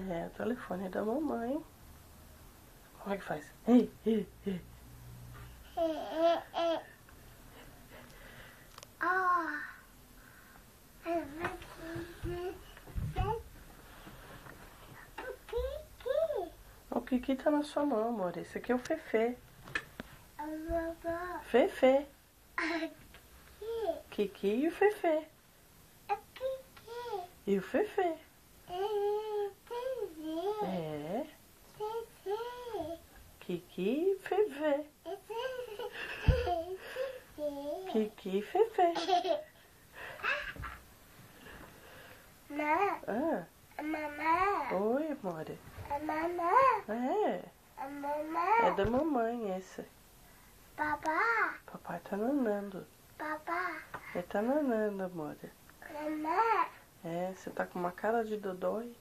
É, o telefone da mamãe. Como é que faz? Ei, ei, ei. O Kiki tá na sua mão, amor. Esse aqui é o Fefe. Fefe. Kiki e o Fefe. E o Fefe. É. Kiki e Fefe. Kiki e Fefe. Ah. Mamãe. Oi, amor. Mamãe. É. Mamãe. É da mamãe esse. Papá. Papai tá nanando. Papá. Ele tá nanando, amor. Mamãe. É, você tá com uma cara de dodói.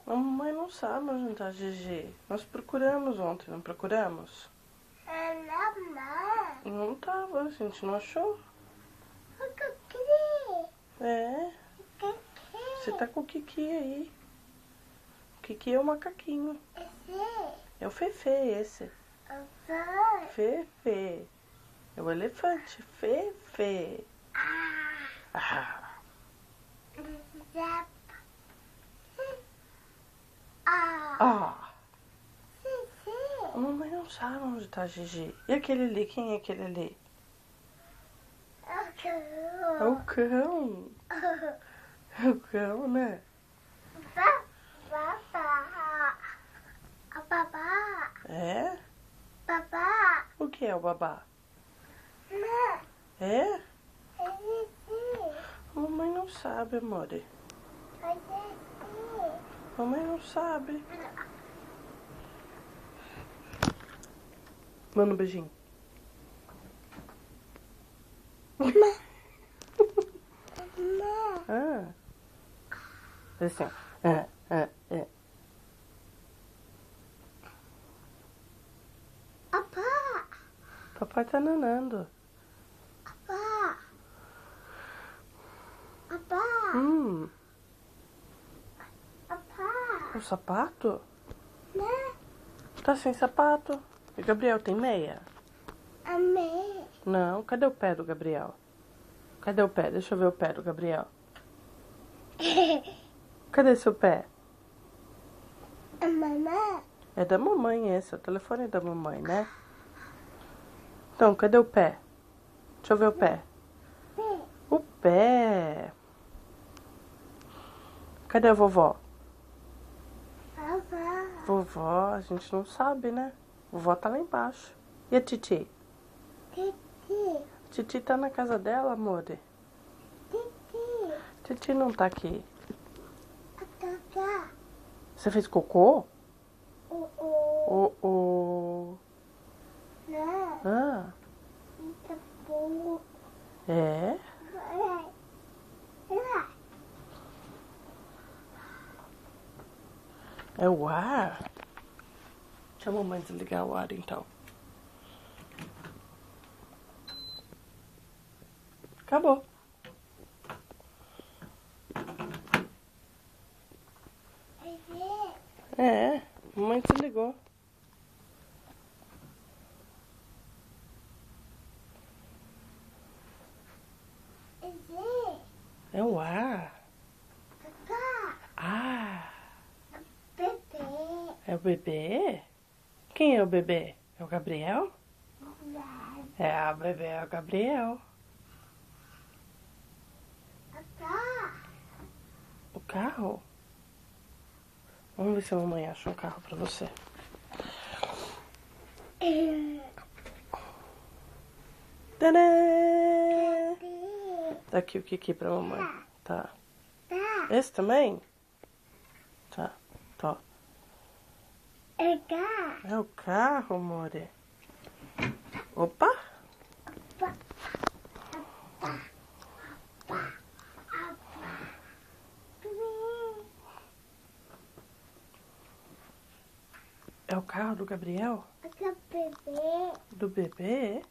A mamãe não sabe onde tá Gigi. Nós procuramos ontem, não procuramos? Mamãe. Não tava, a gente não achou. É, você tá com o Kiki aí. O Kiki é o macaquinho. É o Fefe esse. Fefe. É o elefante. Fefe. Ah. Ah. A mamãe não sabe onde tá Gigi. E aquele ali? Quem é aquele ali? É o cão. É o cão, né? Papá. É? Papá. O que é o babá? É? A mamãe não sabe, amor. A mamãe não sabe. Manda um beijinho. Ah. Assim, ó. Papá. Papai tá nanando. Papá. Papá. Papá. O sapato? Né? Tá sem sapato. E Gabriel tem meia? Amém. Não, cadê o pé do Gabriel? Cadê o pé? Deixa eu ver o pé do Gabriel. Cadê seu pé? Mamãe. É da mamãe esse, o telefone é da mamãe, né? Então, cadê o pé? Deixa eu ver o pé. O pé. Cadê a vovó? Vovó, a gente não sabe, né? Vovó tá lá embaixo. E a Titi? Titi tá na casa dela, amor. Titi não tá aqui. Você fez cocô? Ah, é? É o ar? Deixa a mamãe desligar o ar, então. Acabou. É, mamãe desligou. É o ar. Ah, é o bebê? Quem é o bebê? É o Gabriel? É, o bebê é o Gabriel. O carro? Vamos ver se a mamãe acha um carro pra você. Tadã! Tá aqui o Kiki pra mamãe. Tá. Esse também? Tá. Tá. É o carro, more. Opa! É o carro do Gabriel? Do bebê?